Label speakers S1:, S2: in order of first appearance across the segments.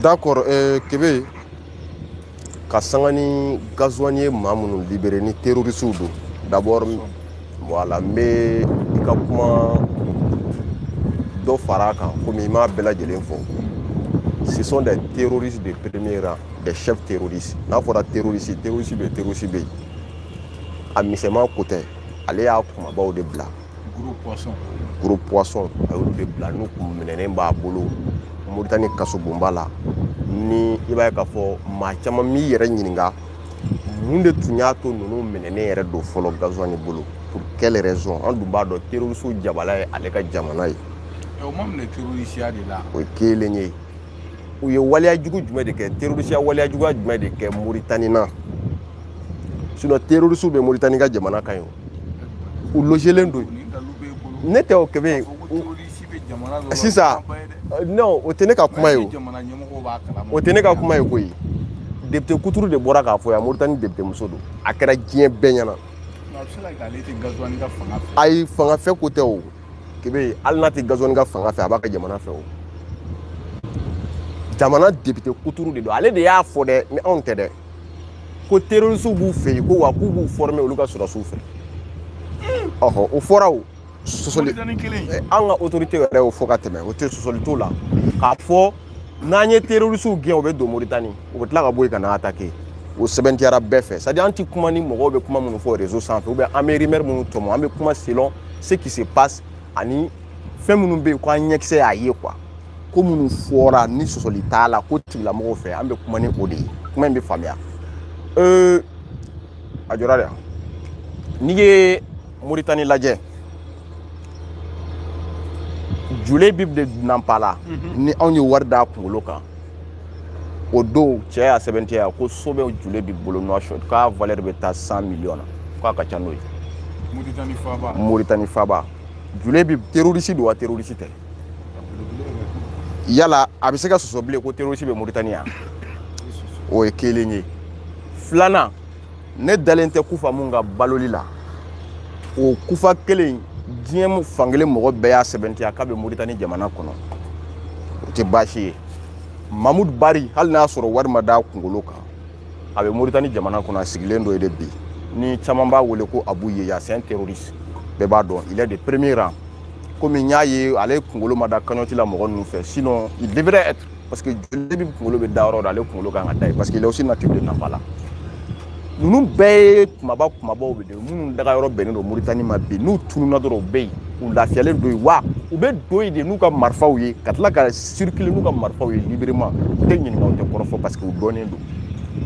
S1: D'accord, Kébé, ka sanga ni gasoil ye maa minnu libéré ni terroristes don. D'abord, voilà, mais i ka kuma dɔ fara kan komi i m'a bɛɛ lajɛlen fɔ. Ce sont des terroristes de premier rang, des chefs terroristes. N'a fɔra terroriste bɛ yen. A misɛman ko tɛ, ale y'a kumabaw de bila. Gros poisson a y'olu de bila n'u kun minɛnen b'a bolo Moritani kasobonba la. Ni i b'a ye k'a fɔ maa caman m'i yɛrɛ ɲininka mun de tun y'a to ninnu minɛnen yɛrɛ don fɔlɔ gasoil bolo pour quelle raison an dun b'a dɔn terroriste jabala ye ale ka jamana ye.
S2: O ma minɛ terroriste de la.
S1: O ye kelen ye. U ye waleya jugu jumɛn de kɛ terroriste waleya jugu jumɛn de kɛ Moritani na sinon terroriste bɛ Moritani ka jamana kan ye u logelen don. Ne tɛ o Kɛbɛ sisan non o tɛ ne ka kuma ye o. O tɛ ne ka kuma ye koyi. Député Kuturu de bɔra k'a fɔ yan Moritani député muso don. A kɛra diɲɛ bɛɛ ɲɛna. Ayi fanga fɛ ko tɛ o. Kɛbɛ hali n'a tɛ gasoil ka fanga fɛ a b'a ka jamana fɛ o. Jamana député Kuturu de don. Ale de y'a fɔ dɛ mais anw tɛ dɛ. Ko terroristes b'u fɛ yen ko wa k'u b'u former olu ka sɔrɔsiw fɛ. Ɔhɔ o fɔra o. Sɔsɔli an ka autorité yɛrɛ y'o fɔ ka tɛmɛ o tɛ sɔsɔli t'o la k'a fɔ n'an ye terroristes gɛn u bɛ don Moritani u bɛ tila ka bɔ yen ka na attaquer o sɛbɛntiyara bɛɛ fɛ c'est à dire an tɛ kuma ni mɔgɔw bɛ kuma minnu fɔ réseau sanfɛ ou bien an bɛ rumeur minnu tɔmɔ an bɛ kuma selon ce qui se passe ani fɛn minnu bɛ yen ko an ɲɛkisɛ y'a ye quoi ko minnu fɔra ni sɔsɔli t'a la ko tigilamɔgɔw fɛ an bɛ kuma ni o de ye kuma in bɛ faamuya a jɔra de n'i ye Moritani lajɛ Jule Bib de Nampala ni anw ye wari d'a kunkolo kan o don cɛ y'a sɛbɛntiya ko so bɛ Jule Bib bolo Nouakchott k'a valeur bɛ taa 100 millions na k'a ka ca n'o ye Moritani Faba Jule Bib terroriste don wa terroriste tɛ yala a bɛ se ka sɔsɔ bilen ko terroriste bɛ Moritani yan o ye kelen ye filanan ne dalen tɛ Kufa mun ka baloli la o Kufa kelen diɲɛ fankelen mɔgɔ bɛɛ y'a sɛbɛntiya k'a bɛ Moritani jamana kɔnɔ o tɛ baasi ye Mahmoud Bari hali n'a sɔrɔ wari ma d'a kunkolo kan a bɛ Moritani jamana kɔnɔ a sigilen dɔ ye de bi ni caman b'a wele ko Abu Yeya c'est un terroriste bɛɛ b'a dɔn il est de premier rang komi n y'a ye ale kunkolo ma da cagnotte la mɔgɔ ninnu fɛ sinon il devrait être parce que Jule Bib kunkolo bɛ da yɔrɔ dɔ ale kunkolo kan ka da yen parce que il est aussi natif de Nampala ninnu bɛɛ ye kumabaw bɛ yen minnu daga yɔrɔ bɛnnen don Moritani ma bi n'u tununa dɔrɔn u bɛ yen u lafiyalen don yen wa u bɛ don yen de n'u ka marifaw ye ka tila ka circuler n'u ka marifaw ye librement u tɛ ɲininka u tɛ kɔrɔfɔ parce que u dɔnnen don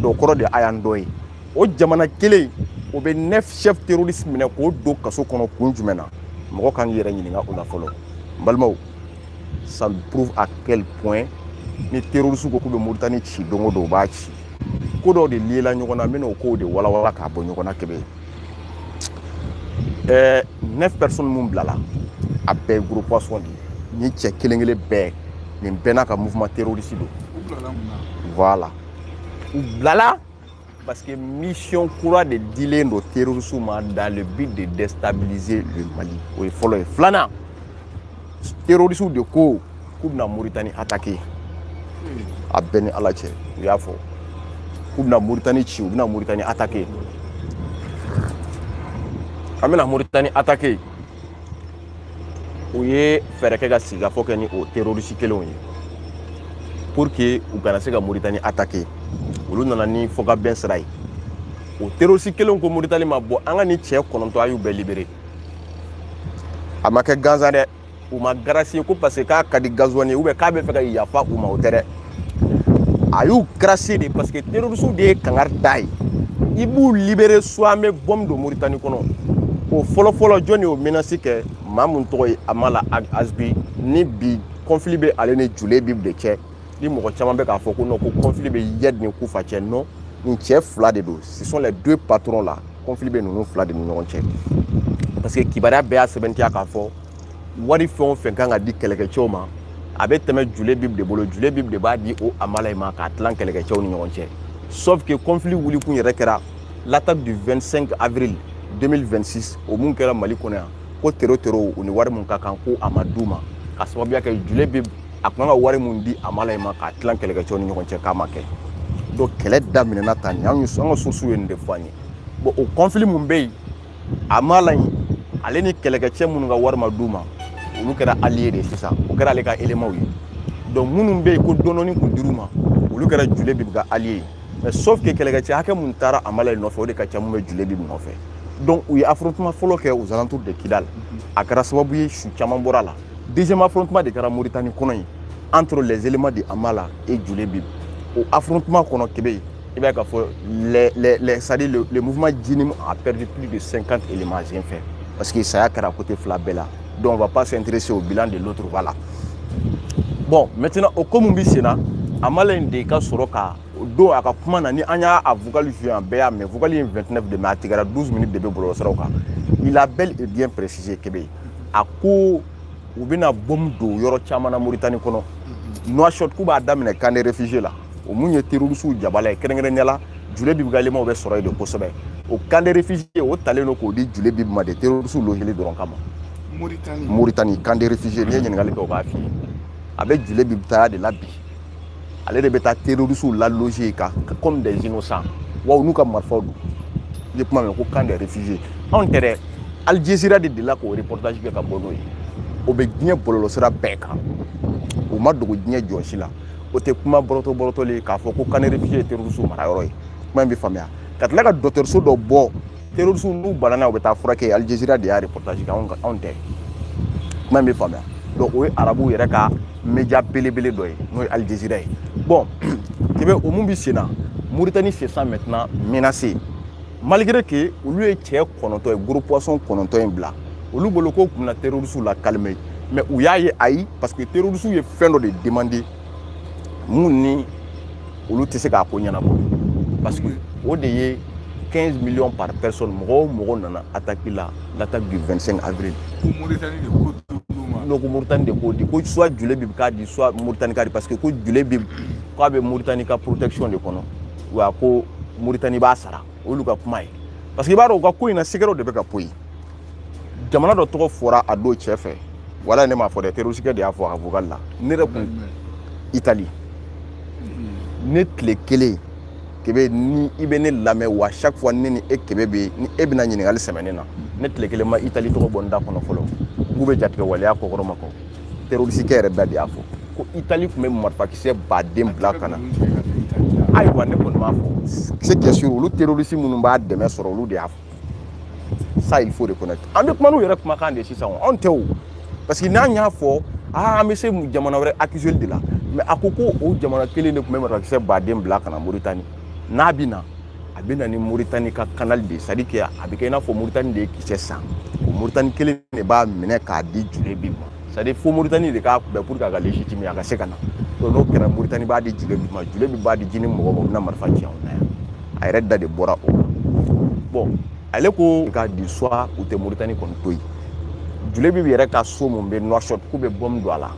S1: donc o kɔrɔ de a y'an dɔn ye o jamana kelen o bɛ 9 chefs terroristes minɛ k'o don kaso kɔnɔ kun jumɛn na mɔgɔ kan k'i yɛrɛ ɲininka o la fɔlɔ n balimaw ça prouve à quel point ni terroristes ko k'u bɛ Moritani ci don o don u b'a ci ko dɔw de liela ɲɔgɔn na n bɛna o kow de walawala k'a bɔ ɲɔgɔn na Kɛbɛ 9 personnes mun bilala a bɛɛ ye gros poisson de ye ni cɛ kelen kelen bɛɛ nin bɛɛ n'a ka mouvement terroriste don voilà u bilala parce que mission kura de dilen don terroristes ma dans le but de déstabiliser le Mali o ye fɔlɔ ye filanan terroristes de ko k'u bɛna Moritani attaquer a bɛɛ ni Ala cɛ u y'a fɔ k'u bɛna Moritani ci u bɛna Moritani attaquer an bɛna Moritani attaquer u ye fɛɛrɛ kɛ ka sigikafɔ kɛ ni o terroriste kelenw ye pour que u kana se ka Moritani attaquer olu nana ni fɔkabɛn sira ye o terroriste kelenw ko Moritani ma bɔ an ka ni cɛ 9 a y'u bɛɛ libérer a ma kɛ gansan dɛ u ma gracier ko parce que k'a ka di gasoil ye ou bien k'a bɛ fɛ ka yafa u ma o tɛ dɛ a y'u gracier de parce que terroristes de ye kangari da ye i b'u libérer soit an bɛ bombe don Moritani kɔnɔ o fɔlɔfɔlɔ jɔn y'o menace kɛ maa mun tɔgɔ ye Amala Asbi ni bi conflit bɛ ale ni Jule Bib de cɛ ni mɔgɔ caman bɛ k'a fɔ ko non ko conflit bɛ Yed ni Kufa cɛ non nin cɛ fila de don ce sont les deux patrons là conflit bɛ ninnu fila de ni ɲɔgɔn cɛ parce que kibaruya bɛɛ y'a sɛbɛntiya k'a fɔ wari fɛn o fɛn kan ka di kɛlɛkɛcɛw ma a bɛ tɛmɛ Jule Bib de bolo Jule Bib de b'a di o Amala in ma k'a tilan kɛlɛkɛcɛw ni ɲɔgɔn cɛ sauf que conflit wulikun yɛrɛ kɛra l'attaque du 25 avril 2026 o mun kɛra Mali kɔnɔ yan ko tero u ni wari mun ka kan ko a ma d'u ma ka sababuya kɛ Jule Bib a tun ka wari mun di Amala in ma k'a tilan kɛlɛkɛcɛw ni ɲɔgɔn cɛ k'a ma kɛ donc kɛlɛ daminɛna tan nin an ka sources ye nin de fɔ an ye bon o conflit mun bɛ yen Amala in ale ni kɛlɛkɛcɛ minnu ka wari ma d'u ma olu kɛra alliés de sisan o kɛra ale ka éléments ye donc minnu bɛ yen ko dɔɔnin kun dir'u ma olu kɛra Julebibu ka alliés mais sauf que kɛlɛkɛcɛ hakɛ mun taara Amala in nɔfɛ o de ka ca mun bɛ Julebibu nɔfɛ donc u ye affrontement fɔlɔ kɛ aux alentours de Kidal a kɛra sababu ye su caman bɔra la deuxième affrontement de kɛra Mauritanie kɔnɔ yen entre les éléments de Amala et Julebibu au affrontement kɔnɔ Kébé il va y avoir le mouvement Djinim a perdu plus de 50 éléments fait parce que ça a à côté Flabella donc on ne va pas s'intéresser au bilan de l'autre voilà bon maintenant au Komumbi Sénat Amala in de ka sɔrɔ ka don a ka kuma na ni an y'a vocal joué en bɛɛ y'a mɛn vocal in 29 de mai a tigɛra 12 minutes de bɛ bɔlɔlɔsiraw kan il a bel et bien précisé Kébé a ko u bɛna bombe don yɔrɔ caman na Mauritanie kɔnɔ Nouakchott k'u b'a daminɛ camp de réfugiés la o mun ye terroristes jabala ye kɛrɛnkɛrɛnnenya la Julebibu ka éléments bɛ sɔrɔ yen de kosɛbɛ o camp de réfugiés o talen don k'o di Julebibu ma de terroristes logés dɔrɔn kama Mauritanie camp de réfugiés n'i ye ɲininkali kɛ o b'a f'i ye a bɛ Julebibu ta de la bi ale de bɛ taa terroristes la loger comme des innocents wa n'u ka marifaw don i ye kuma mɛn ko camp de réfugiés anw tɛ dɛ Al Jazeera de delila k'o reportage kɛ ka bɔ n'o ye o bɛ diɲɛ bɔlɔlɔsira bɛɛ kan o ma dogo diɲɛ jɔn si la o tɛ kuma bɔrɔtɔlen k'a fɔ ko camp de réfugiés ye terroristes marayɔrɔ ye kuma in bɛ faamuya ka tila ka dɔgɔtɔrɔso dɔ bɔ terroristes n'u banana u bɛ taa furakɛ Al Jazeera de y'a reportage kɛ anw tɛ kuma in bɛ faamuya donc o ye arabuw yɛrɛ ka média belebele dɔ ye n'o ye Al Jazeera ye bon Kébé o mun bɛ sen na Mauritanie se sent maintenant menacée malgré que olu ye cɛ 9 ye gros poisson 9 in bila olu bolo ko kun na terroristes la calmer mais u y'a ye ayi parce que terroristes ye fɛn dɔ de demander mun ni olu tɛ se k'a ko ɲɛnabɔ parce que o de ye 15 millions par personne mɔgɔ o mɔgɔ nana attaquer l'attaque du 25 avril donc Mauritanie de ko di ko soit Julebibu k'a di soit Mauritanie k'a di parce que ko Julebibu k'a bɛ Mauritanie ka protection de kɔnɔ wa ko Mauritanie b'a sara olu ka kuma ye parce que i b'a dɔn u ka ko in na sigɛrɛw de bɛ ka poyi jamana dɔ tɔgɔ fɔra a don cɛ fɛ wala ne m'a fɔ dɛ terroriste de y'a fɔ a vocal la ne yɛrɛ kun Italie ne tile kelen Kébé ni i bɛ ne lamɛn wa chaque fois ne ni e Kébé bɛ ni e bɛna ɲininkali sɛmɛ ne na ne tile kelen ma Italie tɔgɔ bɔ n da kɔnɔ fɔlɔ k'u bɛ jatigɛ waleya kɔkɔrɔ ma kɔ terroriste yɛrɛ bɛɛ de y'a fɔ ko Italie tun bɛ marifakisɛ baden bila ka na ayiwa ne kɔni m'a fɔ c'est bien sûr olu terroriste minnu b'a dɛmɛ sɔrɔ olu de y'a fɔ ça il faut reconnaître an bɛ kuma n'u yɛrɛ kumakan de sisan anw tɛ o parce que n'an y'a fɔ an bɛ se jamana wɛrɛ accuser de la mais a ko o jamana kelen de tun bɛ marifakisɛ baden bila ka na Mauritanie n'a bɛ na a bɛ na ni Mauritanie ka canal de c'est à dire que a bɛ kɛ i n'a fɔ Mauritanie de ye kisɛ san o Mauritanie kelen de b'a minɛ k'a di Julebibu ma c'est à dire fo Mauritanie de k'a kunbɛn pour que a ka légitimer a ka se ka na donc n'o kɛra Mauritanie b'a di Julebibu ma Julebibu b'a di Djinim mɔgɔw ma u bɛna marifa ci anw na yan a yɛrɛ da de bɔra o la bon ale ko k'a di soit u tɛ Mauritanie kɔni to yen Julebibu yɛrɛ ka so mun bɛ Nouakchott k'u bɛ bombe don a la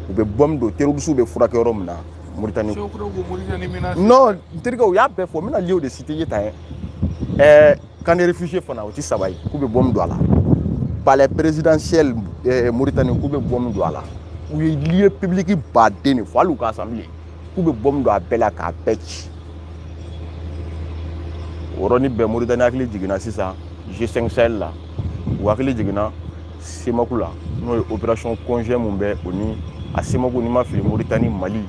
S1: u bɛ bombe don terroristes bɛ furakɛ yɔrɔ min na Mauritanie non n terikɛ u y'a bɛɛ fɔ n bɛna lieu de citer ye tan ye camp de réfugiés fana o tɛ saba ye k'u bɛ bombe don a la palais présidentiel Mauritanie k'u bɛ bombe don a la u ye lieu public baden de fɔ hali u ka assemblée k'u bɛ bombe don a bɛɛ la k'a bɛɛ ci o yɔrɔnin bɛɛ Mauritanie hakili jiginna sisan G5 Sahel la u hakili jiginna Semaku la n'o ye opération conjoint mun bɛ o ni a Semaku ni ma fili Mauritanie Mali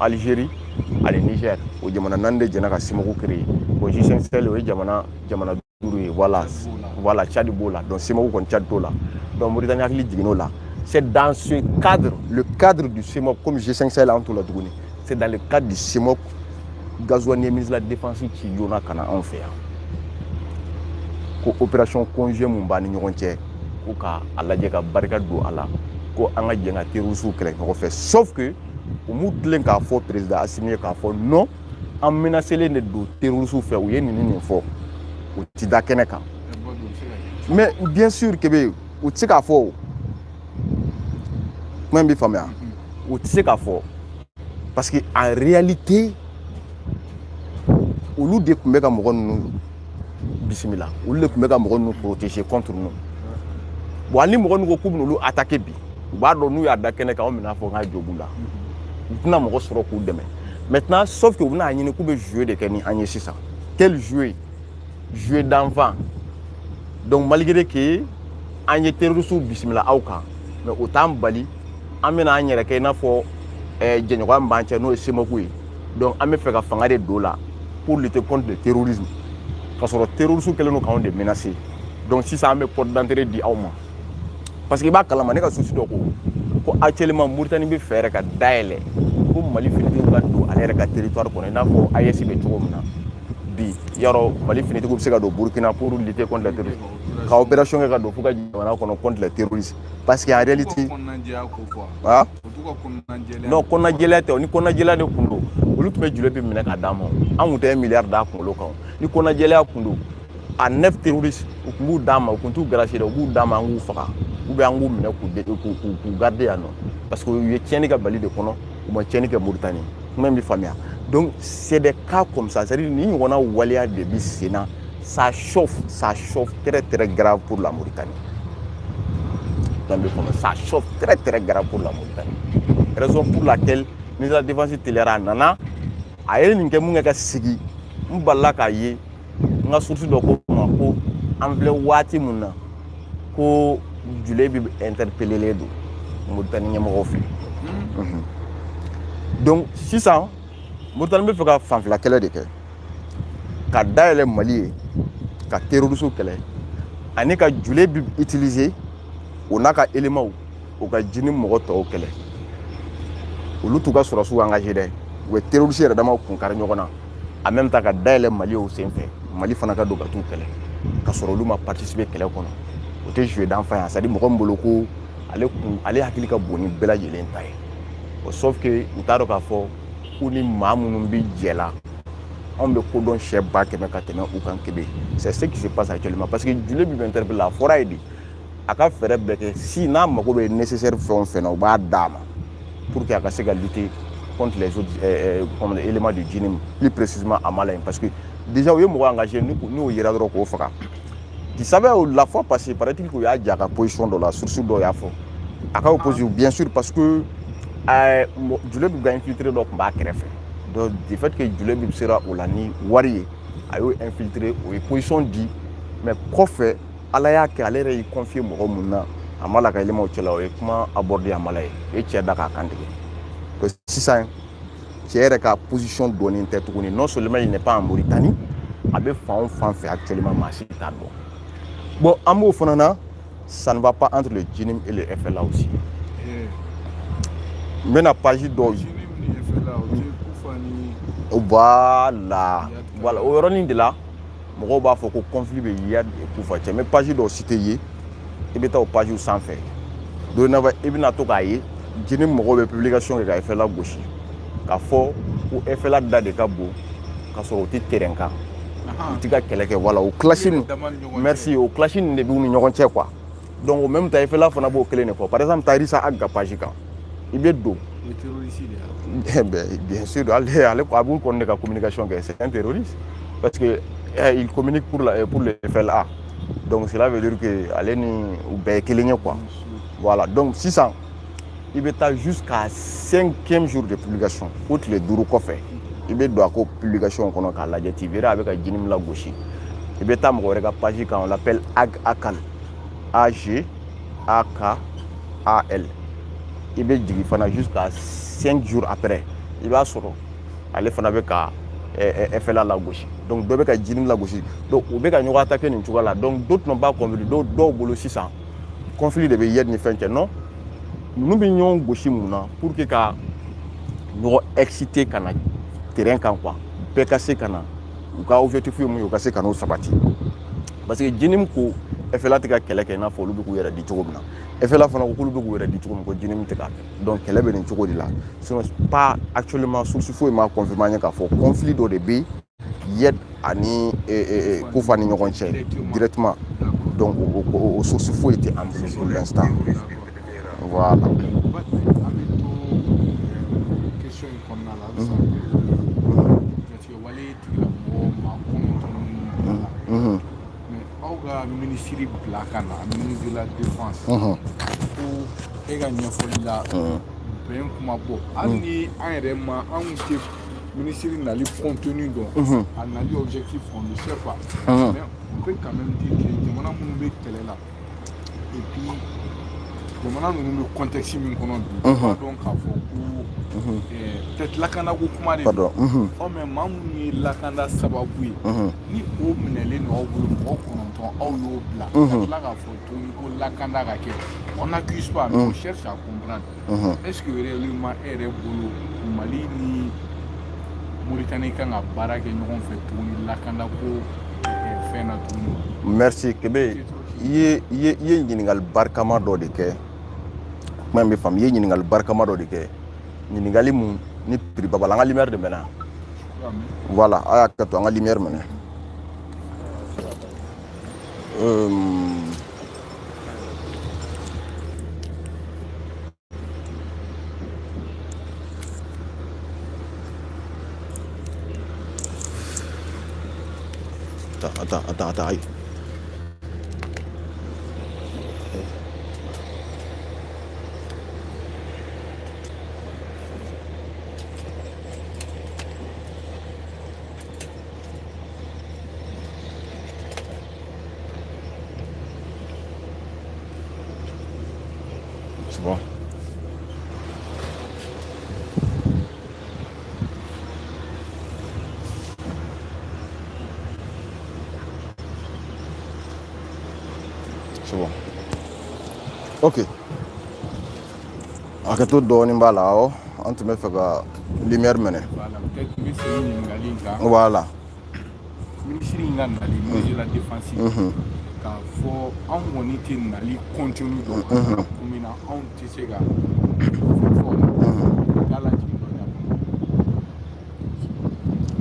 S1: Algérie ani Niger o jamana 4 de jɛna ka Semaku créer bon G5 Sahel o ye jamana 5 ye voilà Tchad b'o la donc Semaku kɔni Tchad t'o la donc Mauritanie hakili jiginn'o la c'est dans ce cadre le cadre du Semaku comme G5 Sahel an t'o la tuguni c'est dans le cadre du Semaku Gazouani ministre de la défense ci joona ka na anw fɛ yan ko opération conjoint mun b'a ni ɲɔgɔn cɛ ko ka a lajɛ ka barika don a la ko an ka jɛn ka terroristes kɛlɛ ɲɔgɔn fɛ sauf que u m'u tilen k'a fɔ président Assimi ye k'a fɔ non an menacelen de don terroristes fɛ u ye nin fɔ u ti da kɛnɛ kan mais bien sûr Kébé u tɛ se k'a fɔ o kuma in bɛ faamuya u tɛ se k'a fɔ parce que en réalité olu de tun bɛ ka mɔgɔ ninnu bisimila olu de tun bɛ ka mɔgɔ ninnu protéger contre nous bon hali ni mɔgɔ ninnu ko k'u bɛ n'olu attaquer bi u b'a dɔn n'u y'a da kɛnɛ kan anw bɛna fɔ k'a jo b'u la u tɛna mɔgɔ sɔrɔ k'u dɛmɛ maintenant sauf que u bɛna ɲini k'u bɛ jouer de kɛ ni an ye sisan quel jouer d'enfant donc malgré que an ye terroristes bisimila aw kan mais o t'an bali an bɛna an yɛrɛ kɛ i n'a fɔ jɛɲɔgɔn b'an cɛ n'o ye Semaku ye donc an bɛ fɛ ka fanga de don la pour lutter contre le terrorisme k'a sɔrɔ terroristes kɛlen don k'anw de menacer donc sisan an bɛ porte d'entrée di aw ma parce que i b'a kalama ne ka sosi dɔ ko actuellement Mauritanie bɛ fɛ yɛrɛ ka dayɛlɛ ko Mali finitigiw ka don ale yɛrɛ ka territoire kɔnɔ i n'a fɔ AES bɛ cogo min na bi yarɔ Mali finitigiw bɛ se ka don Burkina pour lutter contre le terrorisme ka opération kɛ ka don fo ka jamana kɔnɔ contre le terrorisme parce que en réalité ah non kɔnɔnajɛlenya tɛ ni kɔnɔnajɛlenya de kun don olu tun bɛ Julep minɛ ka d'a ma an kun tɛ miliyari d'a kunkolo kan ni kɔnɔnajɛlenya kun don a 9 terroristes u tun b'u d'a ma u tun t'u gracier dɛ u b'u d'a ma an k'u faga ou bien an k'u minɛ k'u garder yan nɔ parce que u ye tiɲɛni kɛ Mali de kɔnɔ u ma tiɲɛni kɛ Mauritanie kuma in bɛ faamuya donc c'est des cas comme ça c'est-à-dire ni ɲɔgɔnna waleya de bɛ sen na ça chauffe très grave pour la Mauritanie ça chauffe très grave pour la Mauritanie raison pour laquelle ministre de la défense teliyara nana a ye nin kɛ mun kɛ ka sigi n balila k'a ye n ka source dɔ ko ma ko an filɛ waati mun na ko Julep bɛ interpellé don Mauritanie ɲɛmɔgɔw fɛ donc sisan Mauritanie bɛ fɛ ka fanfɛla kɛlɛ de kɛ ka dayɛlɛ Mali ye ka terroristes kɛlɛ ani ka Julep bɛ utiliser o n'a ka éléments o ka jini mɔgɔ tɔw kɛlɛ olu t'u ka sɔrɔsiw engagé dɛ u bɛ terroristes yɛrɛ dama kun kari ɲɔgɔn na en même temps ka dayɛlɛ Mali o senfɛ Mali fana ka don ka t'u kɛlɛ ka sɔrɔ olu ma participer kɛlɛ kɔnɔ o tɛ jouer d'enfant ye c'est à dire mɔgɔ min bolo ko ale hakili ka bon ni bɛɛ lajɛlen ta ye sauf que u t'a dɔn k'a fɔ ko ni maa minnu bɛ jɛ la anw bɛ kodɔn sɛ ba kɛmɛ ka tɛmɛ u kan kebe c'est ce qui se passe actuellement parce que Julep bɛ interpellé a fɔra ye de a ka fɛɛrɛ bɛɛ kɛ si n'a mago bɛ nécessaire fɛn o fɛn na u b'a d'a ma pour que a ka se ka lutter contre les autres éléments du djinnim plus précisément à Mala parce que déjà u ye mɔgɔ engagé n'o yera dɔrɔn k'o faga tu savais la fois passée paraît-il qu'il y a déjà une position dans la source dɔ y'a fɔ a ka opposé bien sûr parce que Julep bɛ infiltré dɔ tun b'a kɛrɛfɛ donc du fait que Julep bɛ sera o la ni wari ye a y'o infiltré o ye position di mais kɔfɛ Ala y'a kɛ ale yɛrɛ y'i confier mɔgɔ mun na a ma la ka éléments cɛla o ye kuma aborder a Mala ye o ye cɛ da k'a kan tigɛ donc sisan cɛ yɛrɛ ka position dɔnnen tɛ tuguni non seulement il n'est pas en Mauritanie a bɛ fan o fan fɛ actuellement maa si t'a dɔn bon an b'o fana na ça ne va pas entre le djinnim et le FLA aussi n bɛna page dɔw voilà o yɔrɔnin de la mɔgɔw b'a fɔ ko conflit bɛ Iyad et Kufa cɛ n bɛ page dɔw cité ye i bɛ taa o page sanfɛ dorénavant i bɛna to k'a ye djinnim mɔgɔw bɛ publication kɛ ka FLA gosi k'a fɔ ko FLA da de ka bon k'a sɔrɔ o tɛ terrain kan u tɛ ka kɛlɛ kɛ voilà o clash merci o clash nin de b'u ni ɲɔgɔn cɛ quoi donc au même temps FLA fana b'o kelen de fɔ par exemple Tarisa Aga page kan i bɛ don bien sûr ale a b'u kɔni de ka communication kɛ c'est un terroriste parce que il communique pour le FLA donc cela veut dire que ale ni u bɛɛ ye kelen ye quoi voilà donc sisan i bɛ taa jusqu'à 5e jour de publication o tile 5 kɔfɛ i bɛ don a ko publication kɔnɔ k'a lajɛ tu verras a bɛ ka djinnim lagosi i bɛ taa mɔgɔ wɛrɛ ka page kan on l'appelle Akal AGAKAL i bɛ jigin fana jusqu'à 5 jours après i b'a sɔrɔ ale fana bɛ ka FLA lagosi donc dɔ bɛ ka djinnim lagosi donc u bɛ ka ɲɔgɔn attaquer nin cogoya la donc d'autres n'ont pas compris dɔw bolo sisan conflit de bɛ Iyad ni fɛn cɛ non ninnu bɛ ɲɔgɔn gosi mun na pour que ka ɲɔgɔn exciter ka na terrain kan quoi bɛɛ ka se ka na u ka objectif ye mun ye u ka se ka n'o sabati parce que djinnim ko FLA tɛ ka kɛlɛ kɛ i n'a fɔ olu bɛ k'u yɛrɛ di cogo min na FLA fana ko k'olu bɛ k'u yɛrɛ di cogo min ko djinnim tɛ k'a kɛ donc kɛlɛ bɛ nin cogo de la sinon pas actuellement source foyi ma confirmer an ye k'a fɔ conflit dɔ de bɛ Iyad ani Kufa ni ɲɔgɔn cɛ directement donc o source foyi tɛ an bolo pour l'instant voilà.
S2: Ministre de la Défense, pour e ka ɲɛfɔli la bɛn kuma bɔ hali ni an yɛrɛ ma anw tɛ ministre nali contenu dɔn a nali objectif on ne sait pas mais on peut quand même dire que jamana minnu bɛ kɛlɛ la et puis jamana ninnu bɛ contexte min kɔnɔ bi u b'a dɔn k'a fɔ ko peut-être lakanako kuma de don mais maa minnu ye lakanda sababu ye ni o minɛlen don aw bolo mɔgɔ 9 aw y'o bila ka tila k'a fɔ tuguni ko lakanda ka kɛ on n'accuse pas mais on cherche à comprendre est-ce que réellement e yɛrɛ bolo Mali ni Mauritanie kan ka baara kɛ ɲɔgɔn fɛ tuguni lakanda ko fɛn na tuguni.
S1: Merci Kebe i ye ɲininkali barikama dɔ de kɛ kuma in bɛ faamu i ye ɲininkali barikama dɔ de kɛ ɲininkali mun ni prix babala an ka lumière de mɛna voilà a y'a kɛ to an ka lumière mɛnɛ attends aïe. C'est bon. C'est bon. Ok. A ka to dɔɔnin b'a la awɔ an tun bɛ fɛ ka lumière minɛ.
S2: Voilà, peut-être que c'est une ɲininkali in kan.
S1: Voilà.
S2: Ministre in ka nali ministre de la défense k'a fɔ anw kɔni tɛ nali contenu dɔn ko min na anw tɛ se ka fɔ k'a lajigin dɔɔnin.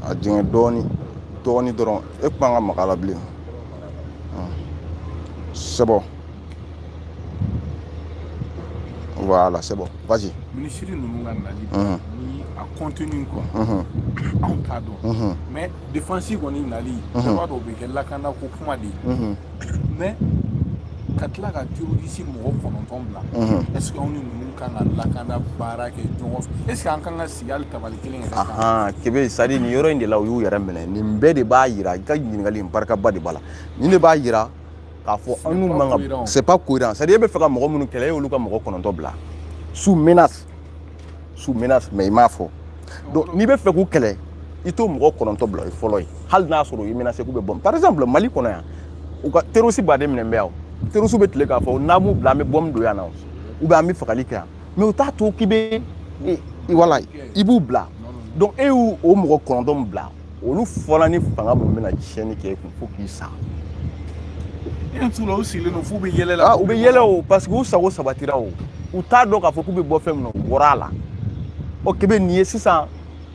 S1: A jigin dɔɔnin dɔrɔn e kuma an ka maga la bilen. C'est bon. Voilà, c'est bon. Vas-y.
S2: Ministre ninnu ka nali ni a contenu kɔ anw t'a dɔn mais défense kɔni nali bɛɛ b'a dɔn o bɛ kɛ lakana ko kuma de ye mais ka tila ka terroriste mɔgɔ 9 bila est-ce que anw ni ninnu kan ka lakana baara kɛ ɲɔgɔn fɛ est-ce que an kan ka sigi hali tabali kelen yɛrɛ kan.
S1: Kebe c'est à dire nin yɔrɔ in de la u y'u yɛrɛ minɛ nin bɛɛ de b'a yira i ka ɲininkali in barikaba de b'a la nin de b'a yira k'a fɔ an n'u man ka c'est pas cohérent c'est à dire e bɛ fɛ ka mɔgɔ minnu kɛlɛ e y'olu ka mɔgɔ 9 bila sous menace mais i m'a fɔ donc n'i bɛ fɛ k'u kɛlɛ i t'o mɔgɔ 9 bila o ye fɔlɔ ye hali n'a sɔrɔ i menacé k'u bɛ bɔ par exemple Mali kɔnɔ yan u ka terroriste baden minɛ bɛ yan terroriste bɛ tile k'a fɔ n'a m'u bila an bɛ bombe don yan na ou bien an bɛ fagali kɛ yan mais u t'a to k'i bɛ voilà i b'u bila donc e y'u o mɔgɔ 9 bila olu fɔla ni fanga mun bɛna tiɲɛni kɛ kun fo k'i sa.
S2: u bɛ yɛlɛ la.
S1: U bɛ yɛlɛ o parce que u sago sabatira o u t'a dɔn k'a fɔ k'u bɛ bɔ fɛn min na u bɔra a la o Kebe nin ye sisan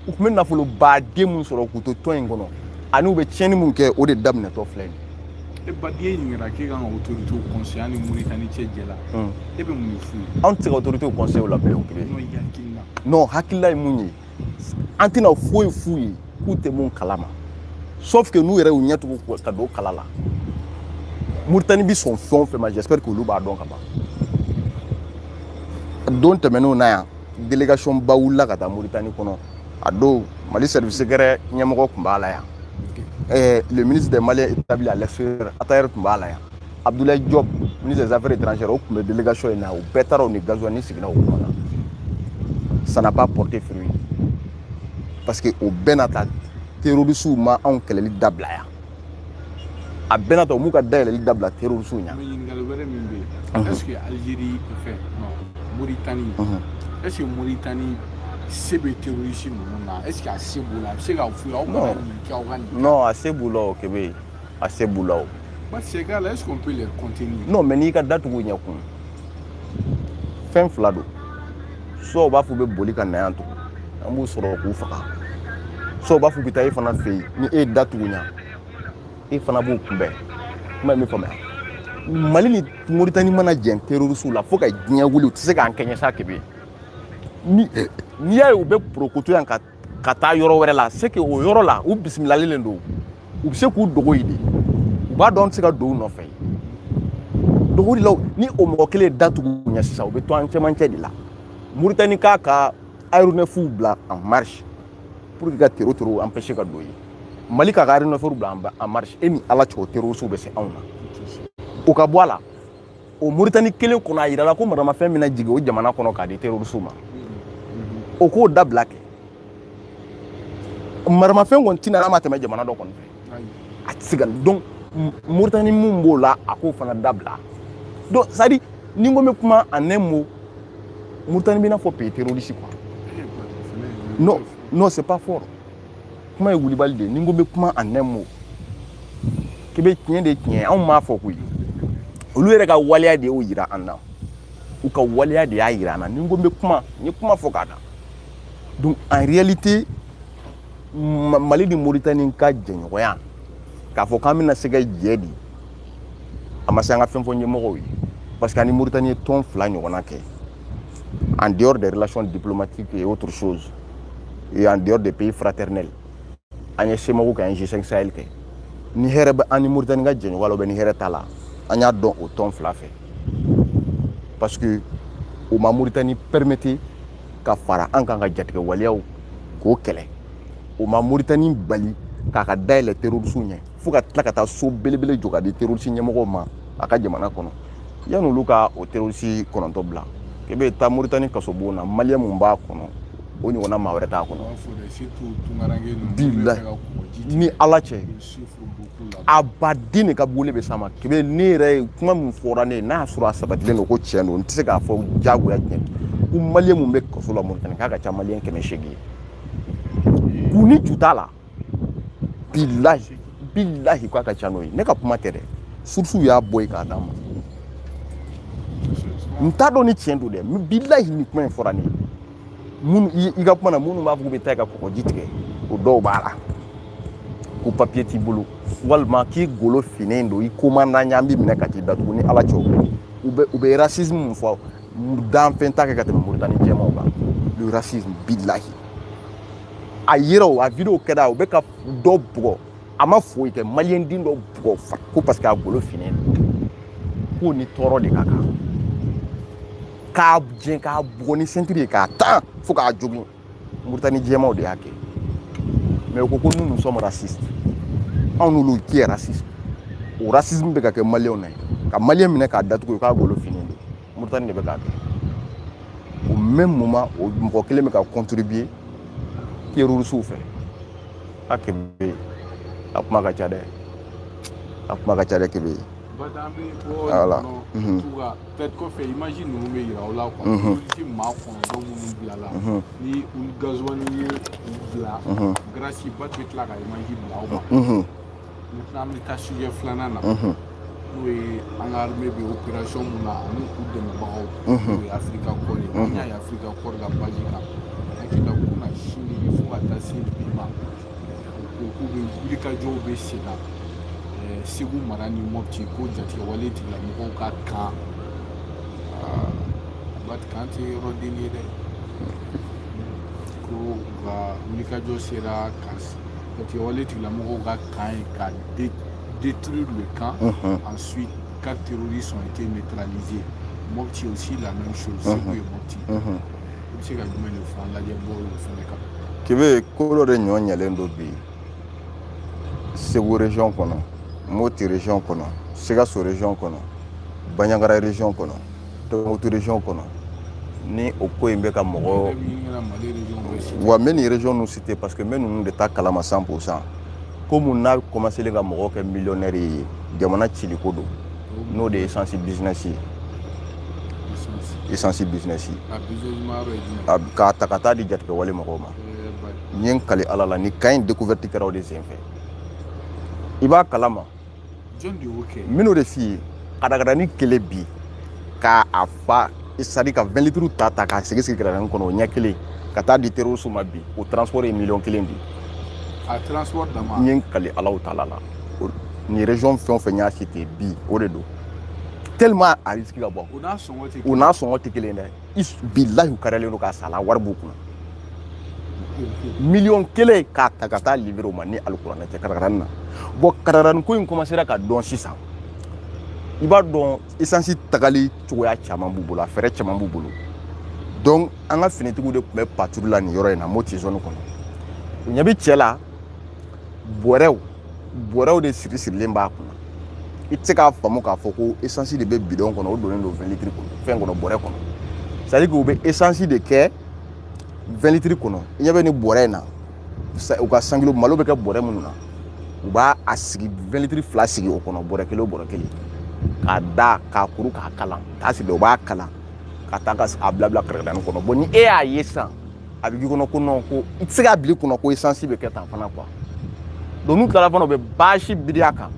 S1: u tun bɛ nafolo baden mun sɔrɔ k'u to tɔn in kɔnɔ ani u bɛ tiɲɛni mun kɛ o de daminɛtɔ filɛ nin
S2: ye. Badi ye ɲininkali k'e kan ka autorités conseil ani Mauritanie cɛ jɛ la e bɛ mun de f'u ye.
S1: Anw tɛ se ka autorités conseil la bilen o Kebe. Non hakilila ye mun ye an tɛna foyi f'u ye k'u tɛ mun kalama sauf que n'u yɛrɛ y'u ɲɛ tugu ka don kala la Mauritanie bi sɔn fɛn o fɛn ma j'espère que olu b'a dɔn ka ban. Don tɛmɛnenw na yan délégation ba wulila ka taa Mauritanie kɔnɔ a don Mali service secret ɲɛmɔgɔ tun b'a la yan le ministre des Maliens établi à l'extérieur Atayer tun b'a la yan Abdoulaye Diop ministre des affaires étrangères o tun bɛ délégation in na o bɛɛ taara o ni gasoil ni sigira o kɔnɔ ça n'a pas porté fruit parce que o bɛɛ n'a ta terroristes ma anw kɛlɛli dabila yan a bɛɛ n'a ta o m'u ka dayɛlɛli dabila terroristes ɲɛ.
S2: Ɲininkali wɛrɛ min bɛ yen est-ce que Algérie Mauritanie est-ce que Mauritanie se bɛ terroriste ninnu na est-ce que a se b'u la a bɛ se k'a f'u ye aw kana nin kɛ aw ka nin kɛ.
S1: Non a se b'u la o Kebe a se b'u la o.
S2: Ces gars-là est-ce qu'on peut les contenir.
S1: Non mais n'i ka datugu ɲɛkun fɛn fila don soit u b'a fɔ u bɛ boli ka na yan tugun an b'u sɔrɔ k'u faga soit u b'a fɔ u bɛ taa e fana fɛ yen ni e ye datugu ɲa e fana b'u kunbɛn kuma ye min faamuya Mali ni Mauritanie mana jɛn terroristes la fo ka diɲɛ wuli u tɛ se k'an kɛɲɛ sa Kebe n'i y'a ye u bɛ porokoto yan ka taa yɔrɔ wɛrɛ la c'est que o yɔrɔ la u bisimilalen don u bɛ se k'u dogo yen de u b'a dɔn an tɛ se ka don u nɔfɛ donc o de la ni o mɔgɔ kelen datugu ɲɛ sisan o bɛ to an cɛmancɛ de la Mauritanie k'a ka aéronefs bila en marche pour que ka terror empêcher ka don ye Mali k'a ka aéronefs bila en marche e ni Ala cɛ o terroristes bɛ se anw na o ka bɔ a la o Mauritanie kelen kɔnɔ a yirala ko maramafɛn bɛna jigin o jamana kɔnɔ k'a di terroristes ma o k'o dabila kɛ maramafɛn kɔni tɛna n'a ma tɛmɛ jamana dɔ kɔni fɛ a tɛ se ka donc Mauritanie mun b'o la a k'o fana dabila donc c'est à dire ni n ko n bɛ kuma en un mot Mauritanie bɛ i n'a fɔ pays terroriste quoi non c'est pas fort kuma ye wulibali de ye ni n ko n bɛ kuma en un mot k'i bɛ tiɲɛ de tiɲɛ anw m'a fɔ koyi olu yɛrɛ ka waleya de y'o yira an na u ka waleya de y'a yira an na ni n ko n bɛ kuma n ye kuma fɔ k'a da donc en réalité Mali ni Mauritanie ka jɛɲɔgɔnya k'a fɔ k'an bɛna se ka jɛ di a ma se an ka fɛn fɔ ɲɛmɔgɔw ye parce que ani Mauritanie ye tɔn 2 ɲɔgɔnna kɛ en dehors des relations diplomatiques et autre chose et en dehors des pays fraternels an ye CEMACO kɛ an ye G5 Sahel kɛ ni hɛrɛ bɛ an ni Mauritanie ka jɛɲɔgɔnya la ou bien ni hɛrɛ t'a la an y'a dɔn o tɔn 2 fɛ parce que o ma Mauritanie permettre ka fara an kan ka jatigɛ waleyaw k'o kɛlɛ o ma Mauritanie bali k'a ka dayɛlɛ terroristes ɲɛ fo ka tila ka taa so belebele jɔ ka di terroristes ɲɛmɔgɔw ma a ka jamana kɔnɔ yan'olu ka o terroristes 9 bila k'i bɛ taa Mauritanie kaso bon na maliyɛn mun b'a kɔnɔ o ɲɔgɔnna maa wɛrɛ t'a kɔnɔ bilahi ni Ala cɛ a baden de ka bole bɛ s'a ma k'i bɛ ne yɛrɛ ye kuma min fɔra ne ye n'a y'a sɔrɔ a sabatilen don ko tiɲɛ don n tɛ se k'a fɔ diyagoya tiɲɛ ko maliyɛn mun bɛ kaso la Mauritanie k'a ka ca maliyɛn 800 ye k'u ni ju t'a la bilahi k'a ka ca n'o ye ne ka kuma tɛ dɛ sources y'a bɔ yen k'a d'a ma n t'a dɔn ni tiɲɛ don dɛ mais bilahi ni kuma in fɔra ne ye minnu i ka kuma na minnu b'a fɔ k'u bɛ taa i ka kɔgɔji tigɛ o dɔw b'a la ko papier t'i bolo walima k'i golo finnen don i commandant ɲan b'i minɛ ka t'i datugu ni Ala cɛ u bɛ racisme min fɔ danfɛn t'a kɛ ka tɛmɛ Mauritanie jɛmaw kan le racisme bilahi a yira o a video kɛra u bɛ ka dɔ bugɔ a ma foyi kɛ maliyɛn den dɔ bugɔ ko parce que a golo finnen don k'o ni tɔɔrɔ de ka kan k'a jɛn k'a bugɔ ni ceinture ye k'a tan fo k'a jogin Mauritanie jɛmaw de y'a kɛ mais u ko ko nous sommes racistes anw n'olu qui est raciste o racisme bɛ ka kɛ maliyɛnw na ka maliyɛn minɛ k'a datugu k'a golo finnen don Mauritanie de bɛ k'a kɛ au même moment o mɔgɔ kelen bɛ ka contribuer terroristes fɛ a Kebe a kuma ka ca dɛ Kebe voilà
S2: peut-être kɔfɛ image ninnu bɛ yira aw la quoi terroriste maa 9 minnu bilala ni gasoil ye u bila grâce ba bɛ tila ka image bila aw ma maintenant an bɛ taa sujet 2nan na n'o ye an ka armée bɛ opération mun na ani u dɛmɛbagaw n'o ye Africa Corps ye an y'a ye Africa Corps ka page kan hakili la k'u na sini fo ka taa se bi ma k'u bɛ wulikajɔw bɛ sen na Segu mara ni Mopti ko jatigɛwale tigilamɔgɔw ka kan kan tɛ yɔrɔ den ye dɛ ko u ka wulikajɔ sera ka jatigɛwale tigilamɔgɔw ka kan ye ka détruire le camp ensuite 4 terroristes ont été neutralisés Mopti aussi la même chose Segu ye Mopti i bɛ se ka jumɛn de fɔ an lajɛ bɔ o fɛnɛ kan
S1: Kebe ko dɔ de ɲɔ ɲɛlen dɔ bi Segu région kɔnɔ Mopti région kɔnɔ Sikaso région kɔnɔ Bandiagara région kɔnɔ Tombouctou région kɔnɔ ni o ko in bɛ ka mɔgɔ wa n bɛ nin région ninnu citer parce que n bɛ ninnu de ta kalama 100% ko mun n'a commencé ka mɔgɔ kɛ millionnaire ye jamana ciliko don n'o de ye essence business ye k'a ta ka taa di jatigɛwale mɔgɔw ma n ye n kali Ala la ni cas in découverte kɛra o de sen fɛ i b'a kalama minnu de f'i ye kadagadanin kelen bi k'a fa c'est-à-dire ka 20 litres ta k'a sigi kadagadanin kɔnɔ o ɲɛ kelen ka taa di terroristes ma bi o transport ye 1 million di
S2: a transport dama
S1: n ye n kali Alahu taala la ni région fɛn o fɛn y'a cité bi o de don tellement a risque ka bɔ o n'a sɔngɔ tɛ kelen dɛ bilahi u karilen don k'a sala wari b'u kunna million kelen k'a ta ka taa livrer o ma ni alikuranɛ tɛ kadagadanin na bon kadagadanin ko in commencera ka dɔn sisan i b'a dɔn essence tagali cogoya caman b'u bolo a fɛɛrɛ caman b'u bolo donc an ka finitigiw de tun bɛ patrouille la nin yɔrɔ in na Moti zone kɔnɔ u ɲɛ bɛ cɛ la bɔrɛw de sirilen b'a kunna i tɛ se k'a faamu k'a fɔ ko essence de bɛ bidon kɔnɔ o donnen don 20 litres kɔnɔ fɛn kɔnɔ bɔrɛ kɔnɔ c'est à dire que u bɛ essence de kɛ 20 litres kɔnɔ i ɲɛ bɛ nin bɔrɛ in na u ka 100 kilo malo bɛ kɛ bɔrɛ minnu na u b'a sigi 20 litres fila sigi o kɔnɔ bɔrɛ kelen o bɔrɛ kelen k'a da k'a kuru k'a kalan k'a sigi u b'a kalan ka taa a bila kɛrɛdanin kɔnɔ bon ni e y'a ye sisan a bɛ k'i kɔnɔ ko non ko i tɛ se k'a bila i kunna ko essence bɛ kɛ tan fana quoi donc n'u tilala fana u bɛ bâche biri a kan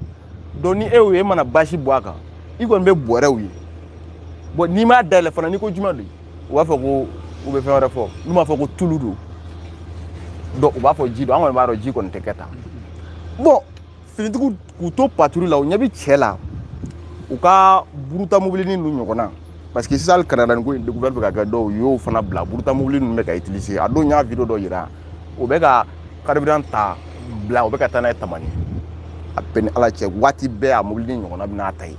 S1: donc ni e y'o ye e mana bâche bɔ a kan i kɔni bɛ bɔrɛw ye bon n'i m'a dayɛlɛ fana n'i ko jumɛn don u b'a fɔ ko u bɛ fɛn wɛrɛ fɔ n'u m'a fɔ ko tulu don donc u b'a fɔ ji don an kɔni b'a dɔn ji kɔni tɛ kɛ tan bon finitigiw k'u to patrouille la u ɲɛ bɛ cɛ la u ka buruta mobilinin ninnu ɲɔgɔn na parce que sisan hali kɛrɛdanin ko in découverte bɛ ka kɛ dɔw y'o fana bila buruta mobili ninnu bɛ ka utiliser a don n y'a video dɔ yira o bɛ ka carburant ta bila o bɛ ka taa n'a ye Tamani a bɛɛ ni Ala cɛ waati bɛɛ a mobilinin ɲɔgɔnna bɛ n'a ta ye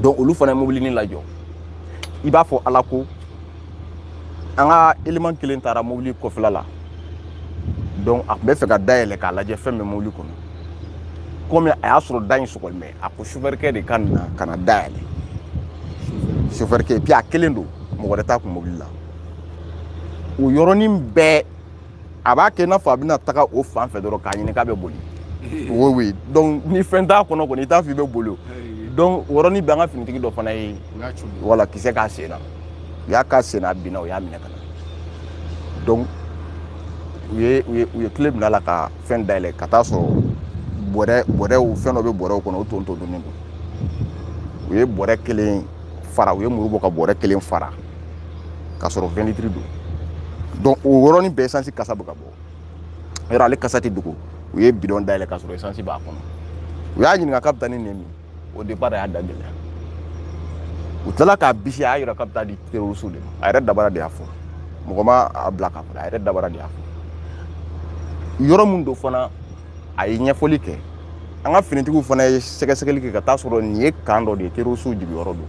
S1: donc olu fana ye mobilinin lajɔ i b'a fɔ Ala ko an ka élément kelen taara mobili kɔfɛla la donc a tun bɛ fɛ ka dayɛlɛ k'a lajɛ fɛn bɛ mobili kɔnɔ comme a y'a sɔrɔ da in sɔgɔlen bɛ a ko chauffeur de ka na dayɛlɛ chauffeur et puis a kelen don mɔgɔ wɛrɛ t'a kun mobili la o yɔrɔnin bɛɛ a b'a kɛ i n'a fɔ a bɛna taga o fan fɛ dɔrɔn k'a ɲini k'a bɛ boli oui donc ni fɛn t'a kɔnɔ kɔni i t'a fɔ i bɛ boli o donc o yɔrɔnin bɛɛ an ka finitigi dɔ fana ye voilà kisɛ k'a sen na u y'a k'a sen na a binna u y'a minɛ ka na donc u ye tile minɛ a la ka fɛn dayɛlɛ ka taa sɔrɔ bɔrɛw fɛn dɔ bɛ bɔrɛw kɔnɔ o tontonnen don u ye bɔrɛ kelen fara u ye muru bɔ ka bɔrɛ kelen fara ka sɔrɔ 20 litres don donc o yɔrɔnin bɛɛ essence kasa bɛ ka bɔ yɔrɔ ale kasa tɛ dogo u ye bidon dayɛlɛ ka sɔrɔ essence b'a kɔnɔ u y'a ɲininka k'a bɛ taa ni nin min au départ a y'a da gɛlɛya u tilala k'a bisi a y'a yira k'a bɛ taa di terroriste de ma a yɛrɛ dabara de y'a fɔ mɔgɔ ma a bila k'a fɔ a yɛrɛ dabara de y'a fɔ yɔrɔ min don fana a ye ɲɛfɔli kɛ an ka finitigiw fana ye sɛgɛsɛgɛli kɛ ka taa sɔrɔ nin ye kan dɔ de ye terroriste jigiyɔrɔ don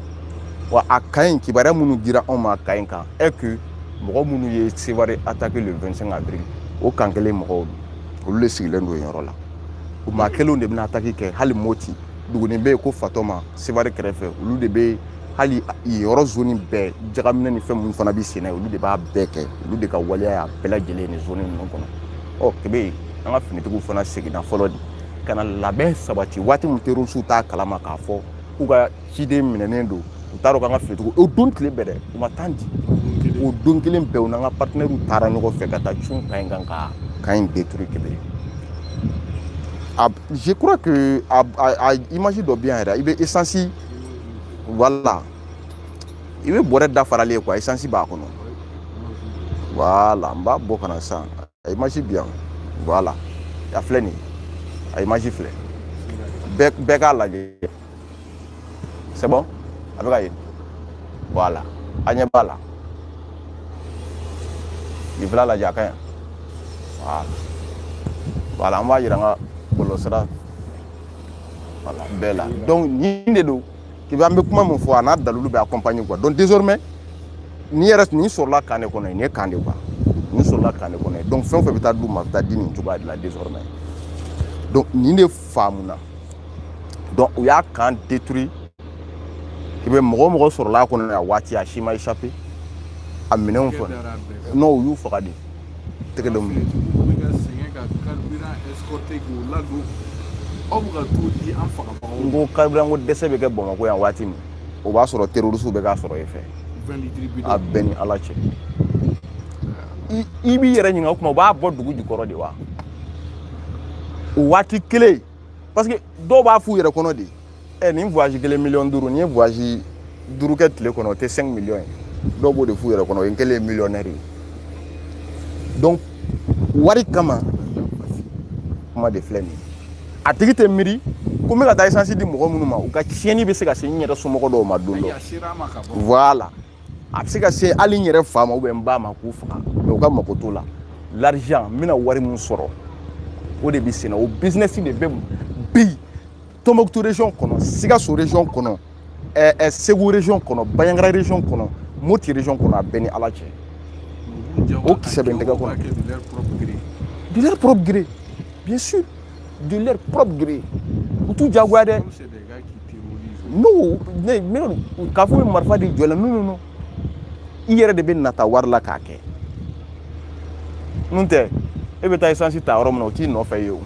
S1: wa a kan in kibaruya minnu dira anw ma kan in kan est que mɔgɔ minnu ye Sevare attaqué le 25 avril o kan kelen mɔgɔw olu de sigilen don yen yɔrɔ la o maa kelenw de bɛna attaque kɛ hali Moti dugunin bɛ yen ko Fatɔma Sevare kɛrɛfɛ olu de bɛ hali yɔrɔ zone bɛɛ jagaminɛ ni fɛn minnu fana bɛ sen na olu de b'a bɛɛ kɛ olu de ka waleya y'a bɛɛ lajɛlen ni zone ninnu kɔnɔ ɔ kebe an ka finitigiw fana seginna fɔlɔ de ka na labɛn sabati waati min terroriste t'a kalama k'a fɔ k'u ka ciden minɛnen don u t'a dɔn k'an ka finitigiw o don tile bɛɛ dɛ u ma temps di o don kelen bɛɛ u n'an ka partenaires taara ɲɔgɔn fɛ ka taa cun kan in kan ka kan in détruire kebe je crois que a image dɔ bɛ yan yɛrɛ i bɛ essence voilà i bɛ bɔrɛ dafaralen quoi essence b'a kɔnɔ voilà n b'a bɔ ka na sisan a image bɛ yan voilà a filɛ nin ye a image filɛ bɛɛ k'a lajɛ c'est bon a bɛ ka ye voilà a ɲɛ b'a la nin filɛ lajɛ a ka ɲi voilà an b'a yira an ka bɔlɔlɔsira voilà bɛɛ la donc nin de don k'i bɛ an bɛ kuma min fɔ a n'a dalilu bɛ accompagner quoi donc désormais nin yɛrɛ nin sɔrɔla kan de kɔnɔ nin ye kan de quoi nin sɔrɔla kan de kɔnɔ donc fɛn o fɛn bɛ taa d'u ma a bɛ taa di nin cogoya de la désormais donc nin de faamuna donc u y'a kan détruit k'i bɛ mɔgɔ o mɔgɔ sɔrɔla a kɔnɔ a waati a si ma échappé a minɛnw fɔ non u y'u faga de tɛgɛ dɔ minɛ n ko carburant ko dɛsɛ bɛ kɛ Bamakɔ yan waati min o b'a sɔrɔ terroristes bɛ k'a sɔrɔ e fɛ a bɛɛ ni Ala cɛ i b'i yɛrɛ ɲininka o kuma u b'a bɔ dugu jukɔrɔ de wa o waati kelen parce que dɔw b'a f'u yɛrɛ kɔnɔ de nin voyage kelen miliyɔn duuru nin ye voyage duuru kɛ tile kɔnɔ o tɛ 5 millions ye dɔw b'o de f'u yɛrɛ kɔnɔ o ye n kɛlen ye millionnaire ye donc wari kama kuma de filɛ nin ye a tigi tɛ miiri ko n bɛ ka taa essence di mɔgɔ minnu ma u ka tiɲɛni bɛ se ka se n yɛrɛ somɔgɔ dɔw ma don dɔ voilà a bɛ se ka se hali n yɛrɛ fa ma ou bien n ba ma k'u faga mais u ka mako t'o la l'argent n bɛna wari min sɔrɔ o de bɛ sen na o business de bɛ bi Tombouctou région kono, Sikasso région kono, Ségou région kono, Bayangara région kono, Moti région kono a béni à la tché. Oh, qui s'est bien d'accord. De leur propre gré, bien sûr, de leur propre gré. Tout Diaguade. Non, mais quand vous m'avez dit non, non, non. Hier de ben nata warla kake. Nunte, ebe ta essence ta rom no ti no fe yo.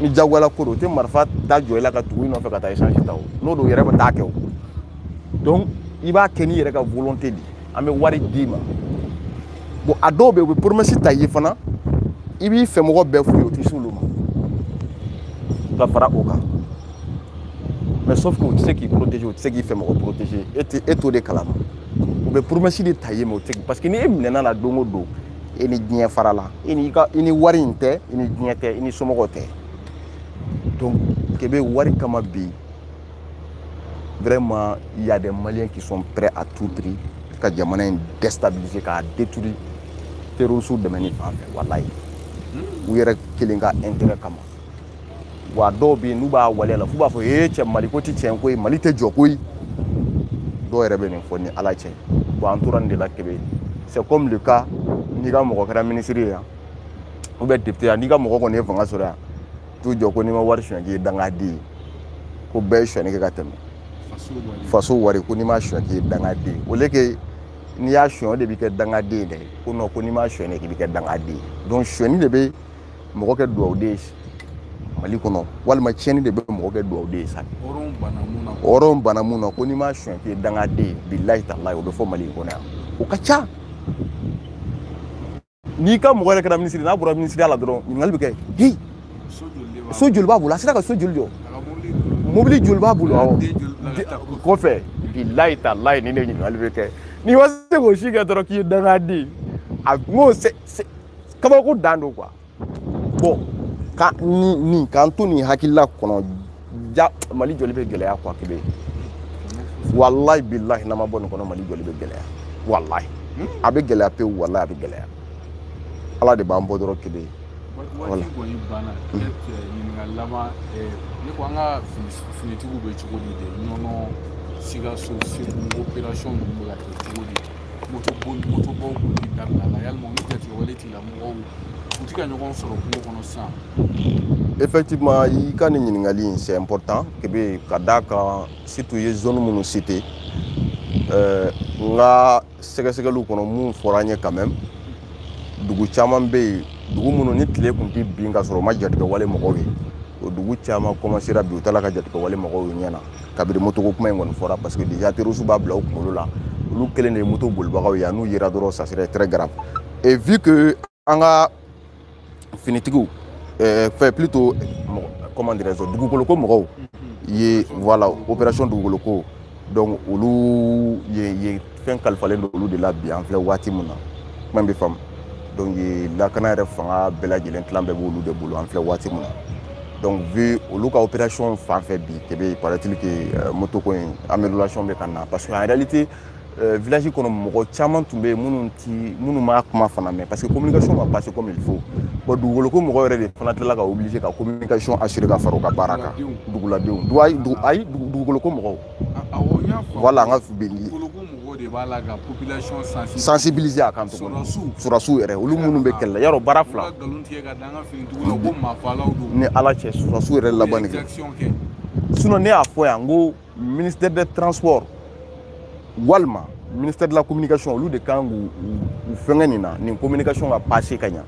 S1: Mi Diaguala ko te marfa da joyla ka tuwi no fe ka ta essence ta o. No do yere ba ta ke o. Donc, il va keni yere ka volonté di. Ame wari di ma. Bon adobe be promesse ta yefana. Ibi fe mo be fu yo ti suluma. La fara oka. Mais sauf que tu sais qui protège, tu sais qui fait me protéger. Et tout des calmes. Ou bien promesse de tailler me parce que ni emina na dongo do. Et ni bien farala. Et ni warinte, et ni diente, et ni somogote. Donc Québec wari kama bi. Vraiment, il y a des Maliens qui sont prêts à tout prix. Ka jamana déstabiliser, ka détruire terrorisme de mani fa. Wallahi. Ou yere kelinga intérêt kama. Wa do bi nu ba wale la fu ba fo che mali ko ti chen ko mali te jokoi do yere be ni fo ni ala chen bo entouran de la Kébé c'est comme le cas ni ga mo ko kara ministre ya ou be député ni ga mo ko ne fanga sura tu joko ni ma war chwen ki danga di ko be chwen ki ga tem faso wari ko ni ma chwen ki danga di o le ke ni ya chwen de bi ke danga di de ko no ko ni ma chwen ki bi ke danga di donc chwen ni de be mo ko ke do de Mali kono walma tieni de be mo ke do de sa oron banamuna ko ni ma chwen ki danga de billahi taala o be fo Mali kono o kacha ni ka mo ko ka ministre na bura ministre ala dron ni ngal be ke hi so jul babu la sira ka so jul jo mobili jul babu lo ko fe billahi taala ni ne ni ngal be ke ni wase ko shi ga dron ki danga de a mo c'est kaba ko dando quoi bon ka ni kanto ni hakilla kono ja Mali joli be geleya kwa Kébé wallahi billahi nama bon kono Mali joli be geleya wallahi abe geleya pe wallahi abe geleya ala de ba mbodoro Kébé
S2: wala ko ni bana ni ngalama ni ko anga finitigu be chukudi de nono Sikasso c'est opération de la chukudi moto bon di dalla la yalmo ni jati waleti la mo
S1: effectivement, c'est important que Kadaka, si tu es zone où nous cité, là, c'est que nous avons fait quand même. Dugu chaman be dugu munu ni tile kun ti binga soro ma jatika wale mogo we o dugu chama commencer à biutala ka jatika wale mogo we nyana kabiri moto ko kuma ngon fora parce que déjà terrorisme ba bla o kumolo la lu kelen de moto bolbaga ya nu yira doro ça serait très grave et vu que anga finitigu fait plutôt comment dirais-je dugu koloko mogo ye voilà opération dugu koloko donc olu ye fin kalfalen olu de la bien en fait wati muna même be femme donc la canard fanga bela jelen clan be bolu de bolo en fait wati muna donc vu olu ka opération fa fait bi Kébé paraît-il que moto ko amélioration be kana parce que en réalité village kono mogo chaman tumbe munu ma kuma fana mais parce que communication va passer comme il faut bon dugolo ko mogo yere de fana tla ka obligé ka communication assurer ka faro ka baraka dugula dew dugolo ko mogo voilà nga fubeli
S2: dugolo ko mogo de bala ga population
S1: sensibiliser akan to surasu yere olu munu be kella yaro barafla ni ala che surasu yere labani sinon ne a fo yango ministère des transports Walma, ministère de la communication, lui de quand vous faites une communication à passer kanya.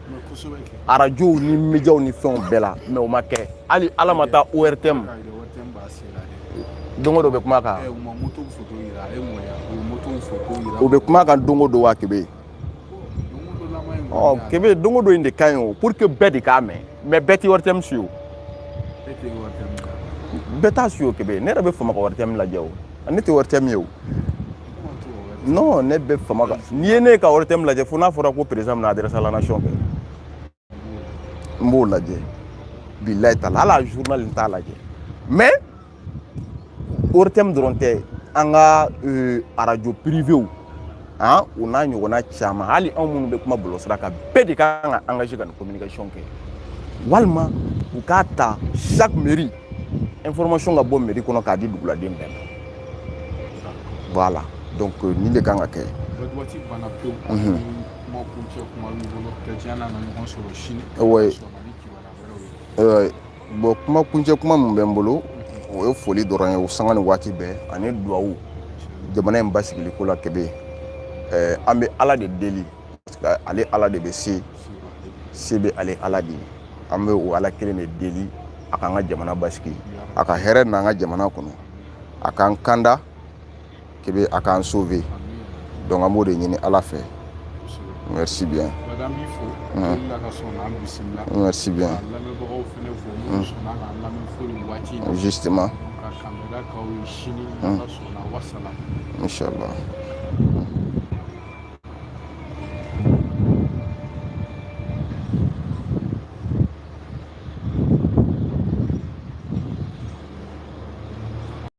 S1: Radio ni média ni fait bella, mais au maquet. Ali alamata ORTM. Dongo do bekumaka. O bekumaka dongo do wa Kébé. Oh Kébé dongo do inde kanyo pour que bedi kame, mais beti ORTM sio. Beta sio Kébé, ne rabe fama ORTM la jaw. Anete ORTM yo. Non, ne be fama ni ene ka ORTM la je funa fora ko président na adresse à la nation mbo la je billahi taala la journal ta la je mais ORTM dronté anga radio privé hein on a nyona chama hali amunu be kuma bolo sraka bedi ka engagé dans communication ke walma ukata chaque mairie information ka bɔ mairie kɔnɔ k'a di duguladen bɛɛ ma voilà donc nin de kan ka kɛ
S2: waati banna pewu kuma kuncɛ kuma b'i bolo chrétien n'a na ɲɔgɔn sɔrɔ sini
S1: bon kuma kuncɛ kuma min bɛ n bolo o ye foli dɔrɔn ye o sanga ni waati bɛɛ ani duwawu jamana in basigili ko la Kebe an bɛ Ala de deli parce que ale Ala de bɛ se bɛ ale Ala de ye an bɛ o Ala kelen de deli a k'an ka jamana basigi a ka hɛrɛ n'an ka jamana kɔnɔ a k'an kanda Kebe a k'an sauver donc an b'o de ɲini Ala fɛ merci bien merci bien justement Inch'Allah